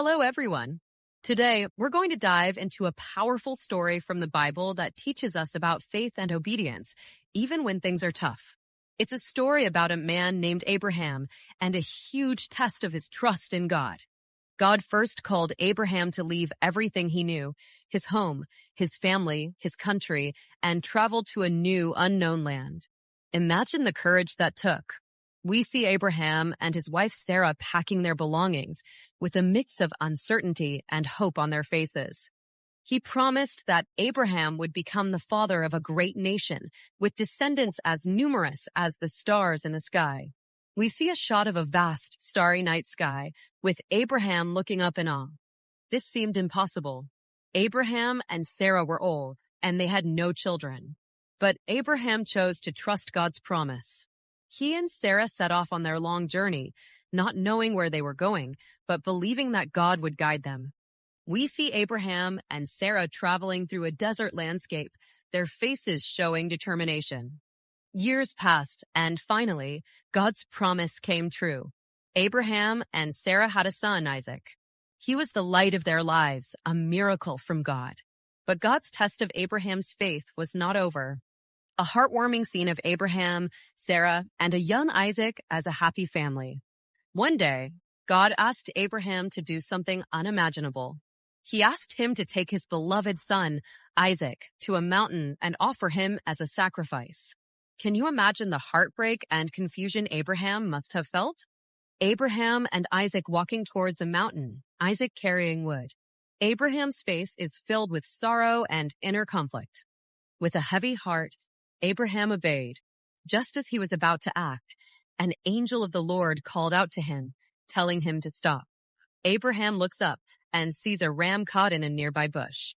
Hello, everyone. Today, we're going to dive into a powerful story from the Bible that teaches us about faith and obedience, even when things are tough. It's a story about a man named Abraham and a huge test of his trust in God. God first called Abraham to leave everything he knew, his home, his family, his country, and travel to a new, unknown land. Imagine the courage that took. We see Abraham and his wife Sarah packing their belongings with a mix of uncertainty and hope on their faces. He promised that Abraham would become the father of a great nation, with descendants as numerous as the stars in the sky. We see a shot of a vast, starry night sky, with Abraham looking up in awe. This seemed impossible. Abraham and Sarah were old, and they had no children. But Abraham chose to trust God's promise. He and Sarah set off on their long journey, not knowing where they were going, but believing that God would guide them. We see Abraham and Sarah traveling through a desert landscape, their faces showing determination. Years passed, and finally, God's promise came true. Abraham and Sarah had a son, Isaac. He was the light of their lives, a miracle from God. But God's test of Abraham's faith was not over. A heartwarming scene of Abraham, Sarah, and a young Isaac as a happy family. One day, God asked Abraham to do something unimaginable. He asked him to take his beloved son, Isaac, to a mountain and offer him as a sacrifice. Can you imagine the heartbreak and confusion Abraham must have felt? Abraham and Isaac walking towards a mountain, Isaac carrying wood. Abraham's face is filled with sorrow and inner conflict. With a heavy heart, Abraham obeyed. Just as he was about to act, an angel of the Lord called out to him, telling him to stop. Abraham looks up and sees a ram caught in a nearby bush.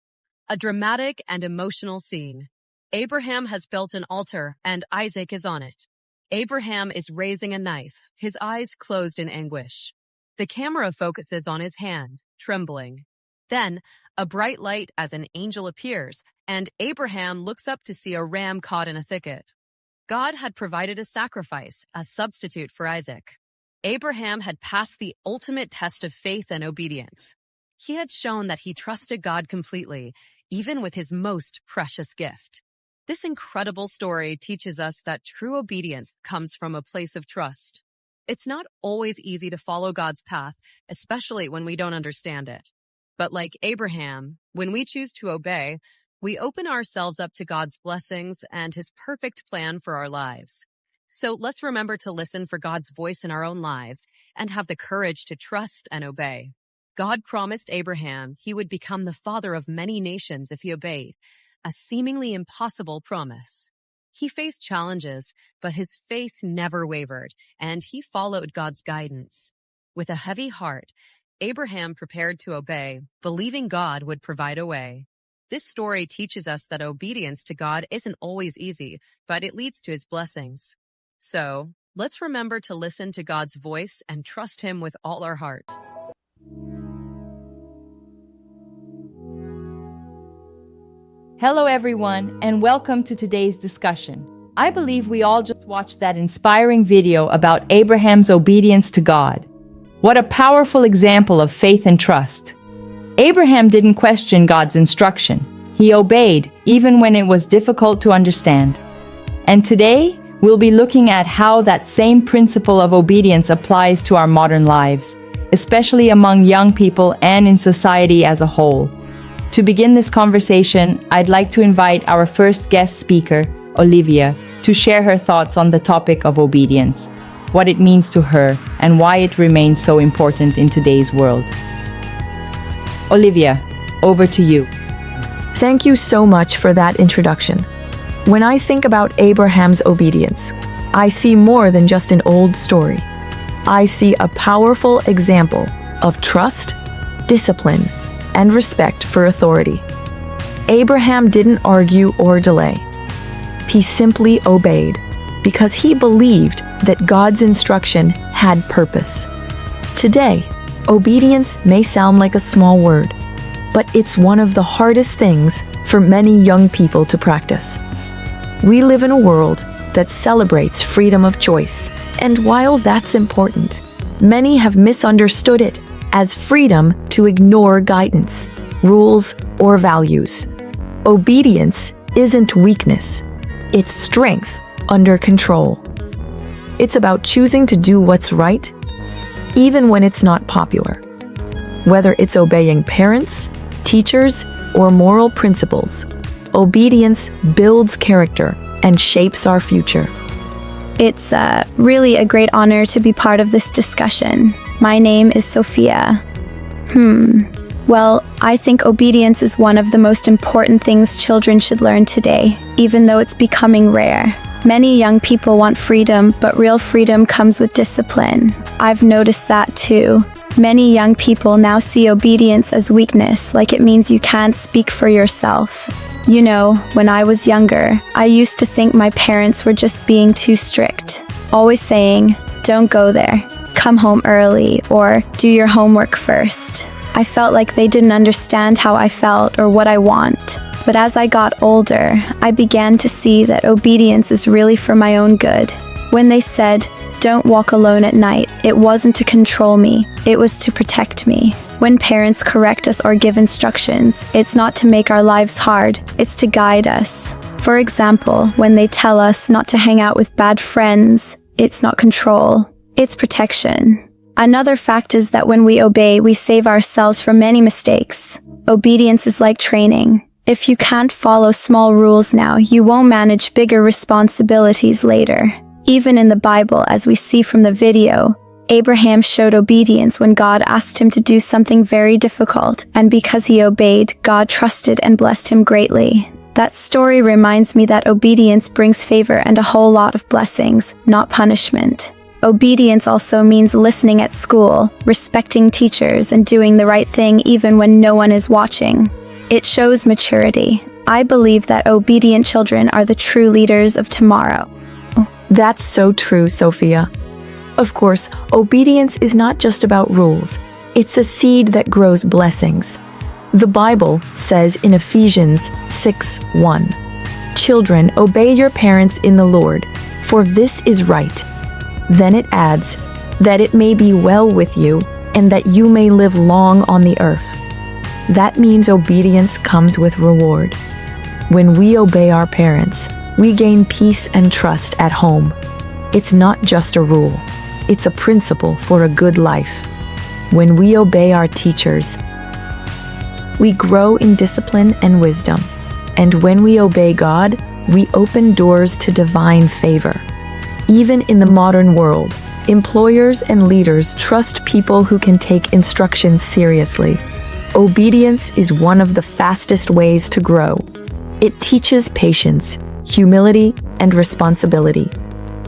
A dramatic and emotional scene. Abraham has built an altar and Isaac is on it. Abraham is raising a knife, his eyes closed in anguish. The camera focuses on his hand, trembling. Then, a bright light as an angel appears, and Abraham looks up to see a ram caught in a thicket. God had provided a sacrifice, a substitute for Isaac. Abraham had passed the ultimate test of faith and obedience. He had shown that he trusted God completely, even with his most precious gift. This incredible story teaches us that true obedience comes from a place of trust. It's not always easy to follow God's path, especially when we don't understand it. But like Abraham, when we choose to obey, we open ourselves up to God's blessings and his perfect plan for our lives. So let's remember to listen for God's voice in our own lives and have the courage to trust and obey. God promised Abraham he would become the father of many nations if he obeyed, a seemingly impossible promise. He faced challenges, but his faith never wavered, and he followed God's guidance. With a heavy heart, Abraham prepared to obey, believing God would provide a way. This story teaches us that obedience to God isn't always easy, but it leads to his blessings. So, let's remember to listen to God's voice and trust him with all our heart. Hello everyone, and welcome to today's discussion. I believe we all just watched that inspiring video about Abraham's obedience to God. What a powerful example of faith and trust. Abraham didn't question God's instruction. He obeyed, even when it was difficult to understand. And today, we'll be looking at how that same principle of obedience applies to our modern lives, especially among young people and in society as a whole. To begin this conversation, I'd like to invite our first guest speaker, Olivia, to share her thoughts on the topic of obedience, what it means to her, and why it remains so important in today's world. Olivia, over to you. Thank you so much for that introduction. When I think about Abraham's obedience, I see more than just an old story. I see a powerful example of trust, discipline, and respect for authority. Abraham didn't argue or delay. He simply obeyed because he believed that God's instruction had purpose. Today, obedience may sound like a small word, but it's one of the hardest things for many young people to practice. We live in a world that celebrates freedom of choice, and while that's important, many have misunderstood it as freedom to ignore guidance, rules, or values. Obedience isn't weakness, it's strength under control. It's about choosing to do what's right, even when it's not popular. Whether it's obeying parents, teachers, or moral principles, obedience builds character and shapes our future. It's really a great honor to be part of this discussion. My name is Sophia. Well, I think obedience is one of the most important things children should learn today, even though it's becoming rare. Many young people want freedom, but real freedom comes with discipline. I've noticed that too. Many young people now see obedience as weakness, like it means you can't speak for yourself. You know, when I was younger, I used to think my parents were just being too strict, always saying, "Don't go there, come home early," or "Do your homework first." I felt like they didn't understand how I felt or what I want. But as I got older, I began to see that obedience is really for my own good. When they said, "Don't walk alone at night," it wasn't to control me, it was to protect me. When parents correct us or give instructions, it's not to make our lives hard, it's to guide us. For example, when they tell us not to hang out with bad friends, it's not control, it's protection. Another fact is that when we obey, we save ourselves from many mistakes. Obedience is like training. If you can't follow small rules now, you won't manage bigger responsibilities later. Even in the Bible, as we see from the video, Abraham showed obedience when God asked him to do something very difficult, and because he obeyed, God trusted and blessed him greatly. That story reminds me that obedience brings favor and a whole lot of blessings, not punishment. Obedience also means listening at school, respecting teachers, and doing the right thing even when no one is watching. It shows maturity. I believe that obedient children are the true leaders of tomorrow. That's so true, Sophia. Of course, obedience is not just about rules. It's a seed that grows blessings. The Bible says in Ephesians 6:1, "Children, obey your parents in the Lord, for this is right." Then it adds, "that it may be well with you, and that you may live long on the earth." That means obedience comes with reward. When we obey our parents, we gain peace and trust at home. It's not just a rule, it's a principle for a good life. When we obey our teachers, we grow in discipline and wisdom. And when we obey God, we open doors to divine favor. Even in the modern world, employers and leaders trust people who can take instructions seriously. Obedience is one of the fastest ways to grow. It teaches patience, humility, and responsibility.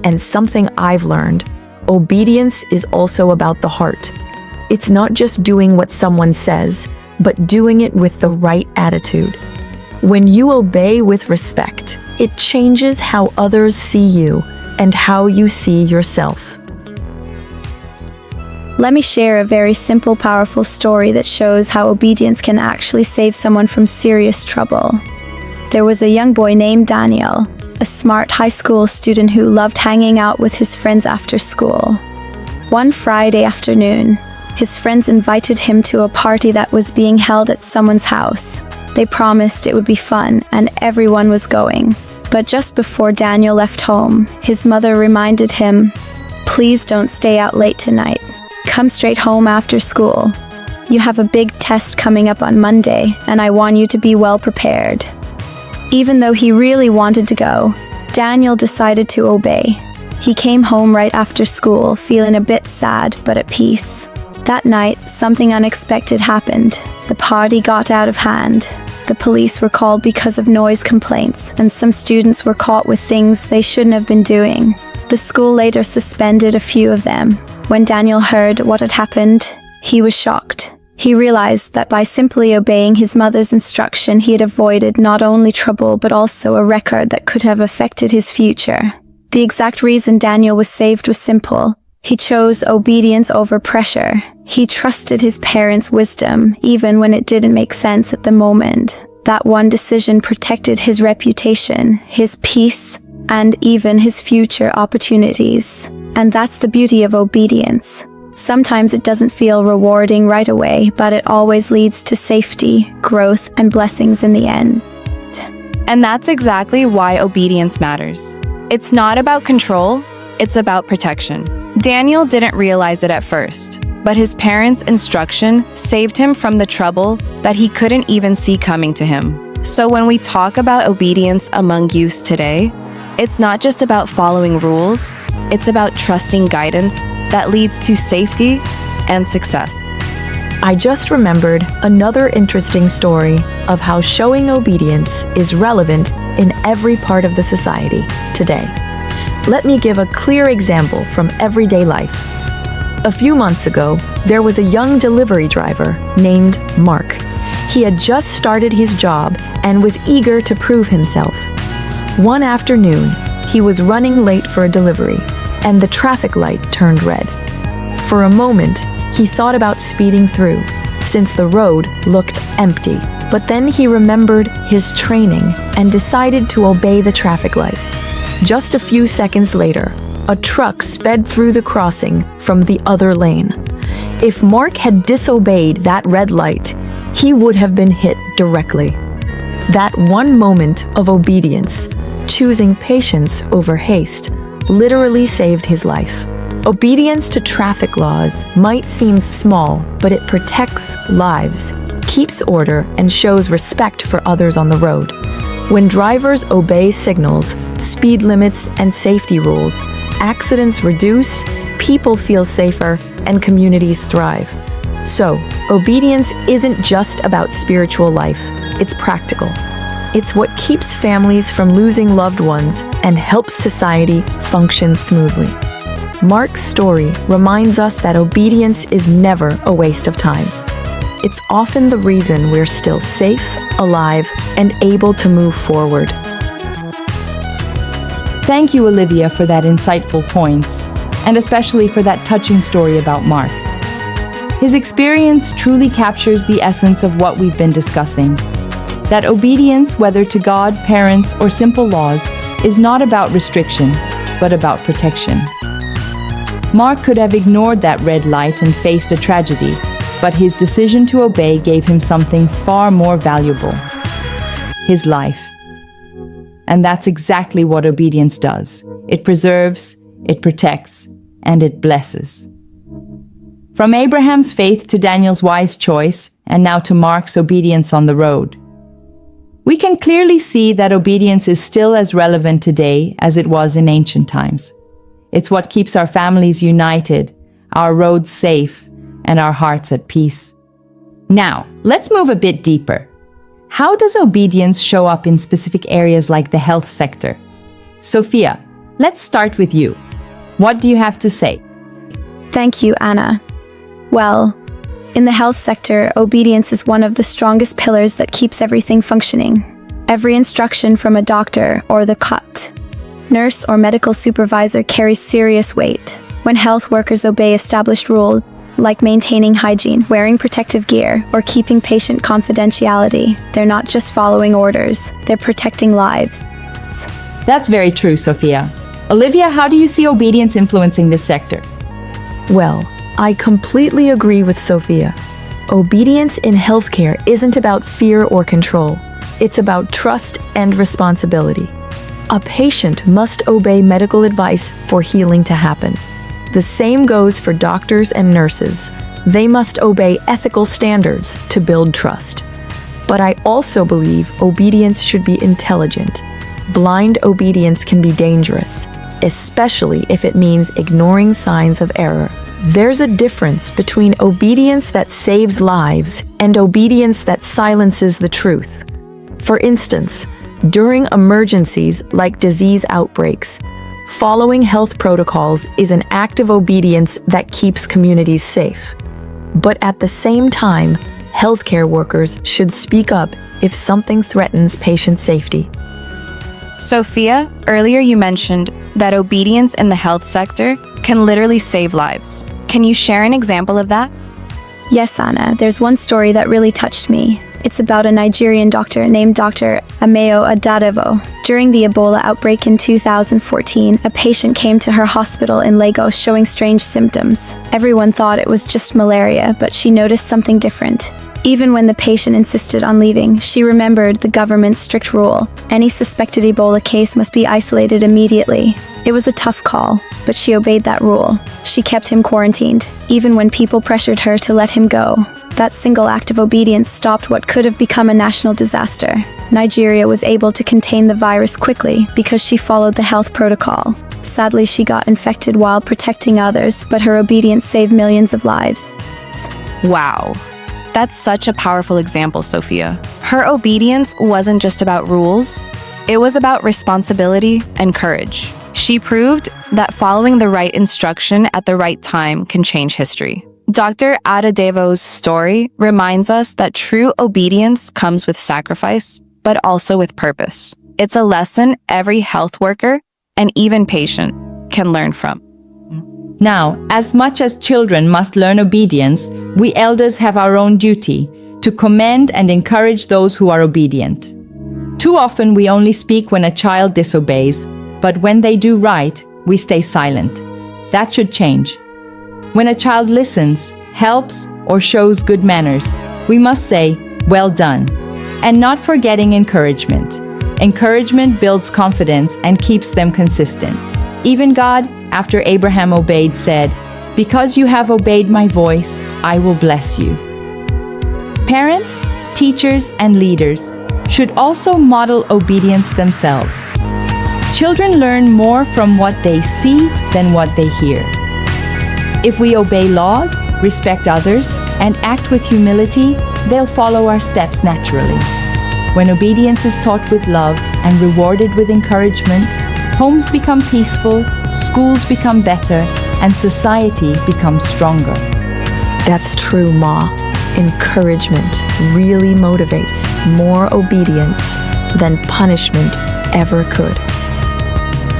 And something I've learned, obedience is also about the heart. It's not just doing what someone says, but doing it with the right attitude. When you obey with respect, it changes how others see you and how you see yourself. Let me share a very simple, powerful story that shows how obedience can actually save someone from serious trouble. There was a young boy named Daniel, a smart high school student who loved hanging out with his friends after school. One Friday afternoon, his friends invited him to a party that was being held at someone's house. They promised it would be fun, and everyone was going. But just before Daniel left home, his mother reminded him, "Please don't stay out late tonight. Come straight home after school. You have a big test coming up on Monday, and I want you to be well prepared." Even though he really wanted to go, Daniel decided to obey. He came home right after school, feeling a bit sad but at peace. That night, something unexpected happened. The party got out of hand. The police were called because of noise complaints, and some students were caught with things they shouldn't have been doing. The school later suspended a few of them. When Daniel heard what had happened, he was shocked. He realized that by simply obeying his mother's instruction, he had avoided not only trouble but also a record that could have affected his future. The exact reason Daniel was saved was simple. He chose obedience over pressure. He trusted his parents' wisdom, even when it didn't make sense at the moment. That one decision protected his reputation, his peace, and even his future opportunities. And that's the beauty of obedience. Sometimes it doesn't feel rewarding right away, but it always leads to safety, growth, and blessings in the end. And that's exactly why obedience matters. It's not about control, it's about protection. Daniel didn't realize it at first, but his parents' instruction saved him from the trouble that he couldn't even see coming to him. So when we talk about obedience among youths today, it's not just about following rules, it's about trusting guidance that leads to safety and success. I just remembered another interesting story of how showing obedience is relevant in every part of the society today. Let me give a clear example from everyday life. A few months ago, there was a young delivery driver named Mark. He had just started his job and was eager to prove himself. One afternoon, he was running late for a delivery, and the traffic light turned red. For a moment, he thought about speeding through, since the road looked empty. But then he remembered his training and decided to obey the traffic light. Just a few seconds later, a truck sped through the crossing from the other lane. If Mark had disobeyed that red light, he would have been hit directly. That one moment of obedience, choosing patience over haste, literally saved his life. Obedience to traffic laws might seem small, but it protects lives, keeps order, and shows respect for others on the road. When drivers obey signals, speed limits, and safety rules, accidents reduce, people feel safer, and communities thrive. So, obedience isn't just about spiritual life, it's practical. It's what keeps families from losing loved ones and helps society function smoothly. Mark's story reminds us that obedience is never a waste of time. It's often the reason we're still safe, alive, and able to move forward. Thank you, Olivia, for that insightful points, and especially for that touching story about Mark. His experience truly captures the essence of what we've been discussing. That obedience, whether to God, parents, or simple laws, is not about restriction, but about protection. Mark could have ignored that red light and faced a tragedy, but his decision to obey gave him something far more valuable: his life. And that's exactly what obedience does. It preserves, it protects, and it blesses. From Abraham's faith to Daniel's wise choice, and now to Mark's obedience on the road, we can clearly see that obedience is still as relevant today as it was in ancient times. It's what keeps our families united, our roads safe, and our hearts at peace. Now, let's move a bit deeper. How does obedience show up in specific areas like the health sector? Sophia, let's start with you. What do you have to say? Thank you, Anna. Well, in the health sector, obedience is one of the strongest pillars that keeps everything functioning. Every instruction from a doctor or the nurse or medical supervisor carries serious weight. When health workers obey established rules, like maintaining hygiene, wearing protective gear, or keeping patient confidentiality, they're not just following orders, they're protecting lives. That's very true, Sophia. Olivia, how do you see obedience influencing this sector? Well, I completely agree with Sophia. Obedience in healthcare isn't about fear or control. It's about trust and responsibility. A patient must obey medical advice for healing to happen. The same goes for doctors and nurses. They must obey ethical standards to build trust. But I also believe obedience should be intelligent. Blind obedience can be dangerous, especially if it means ignoring signs of error. There's a difference between obedience that saves lives and obedience that silences the truth. For instance, during emergencies like disease outbreaks, following health protocols is an act of obedience that keeps communities safe. But at the same time, healthcare workers should speak up if something threatens patient safety. Sophia, earlier you mentioned that obedience in the health sector can literally save lives. Can you share an example of that? Yes, Anna, there's one story that really touched me. It's about a Nigerian doctor named Doctor Amayo Adadevoh. During the Ebola outbreak in 2014, a patient came to her hospital in Lagos showing strange symptoms. Everyone thought it was just malaria, but she noticed something different. Even when the patient insisted on leaving, she remembered the government's strict rule. Any suspected Ebola case must be isolated immediately. It was a tough call, but she obeyed that rule. She kept him quarantined, even when people pressured her to let him go. That single act of obedience stopped what could have become a national disaster. Nigeria was able to contain the virus quickly because she followed the health protocol. Sadly, she got infected while protecting others, but her obedience saved millions of lives. Wow. That's such a powerful example, Sophia. Her obedience wasn't just about rules, it was about responsibility and courage. She proved that following the right instruction at the right time can change history. Dr. Adadevoh's story reminds us that true obedience comes with sacrifice, but also with purpose. It's a lesson every health worker and even patient can learn from. Now, as much as children must learn obedience, we elders have our own duty to commend and encourage those who are obedient. Too often we only speak when a child disobeys, but when they do right, we stay silent. That should change. When a child listens, helps, or shows good manners, we must say, "Well done," and not forgetting encouragement. Encouragement builds confidence and keeps them consistent. Even God, after Abraham obeyed, said, "Because you have obeyed my voice, I will bless you." Parents, teachers, and leaders should also model obedience themselves. Children learn more from what they see than what they hear. If we obey laws, respect others, and act with humility, they'll follow our steps naturally. When obedience is taught with love and rewarded with encouragement, homes become peaceful, schools become better, and society becomes stronger. That's true, Ma. Encouragement really motivates more obedience than punishment ever could.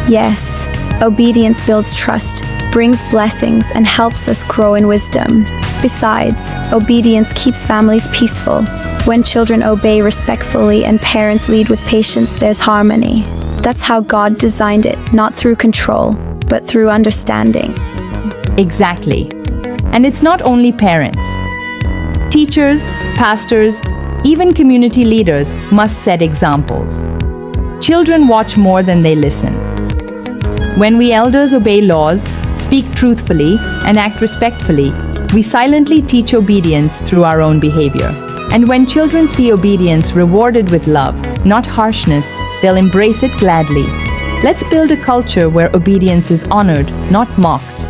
Yes, obedience builds trust, brings blessings, and helps us grow in wisdom. Besides, obedience keeps families peaceful. When children obey respectfully and parents lead with patience, there's harmony. That's how God designed it, not through control, but through understanding. Exactly. And it's not only parents. Teachers, pastors, even community leaders must set examples. Children watch more than they listen. When we elders obey laws, speak truthfully, and act respectfully, we silently teach obedience through our own behavior. And when children see obedience rewarded with love, not harshness, they'll embrace it gladly. Let's build a culture where obedience is honored, not mocked.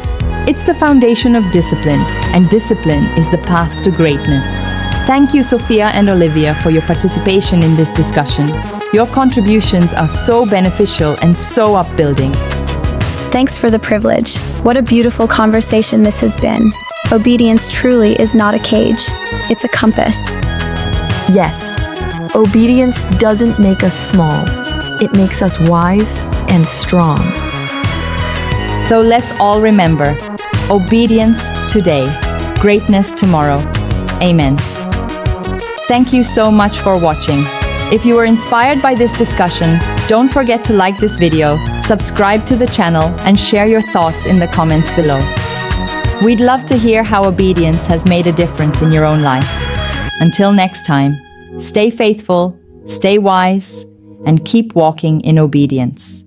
It's the foundation of discipline, and discipline is the path to greatness. Thank you, Sophia and Olivia, for your participation in this discussion. Your contributions are so beneficial and so upbuilding. Thanks for the privilege. What a beautiful conversation this has been. Obedience truly is not a cage. It's a compass. Yes, obedience doesn't make us small. It makes us wise and strong. So let's all remember, obedience today, greatness tomorrow. Amen. Thank you so much for watching. If you were inspired by this discussion, don't forget to like this video, subscribe to the channel, and share your thoughts in the comments below. We'd love to hear how obedience has made a difference in your own life. Until next time, stay faithful, stay wise, and keep walking in obedience.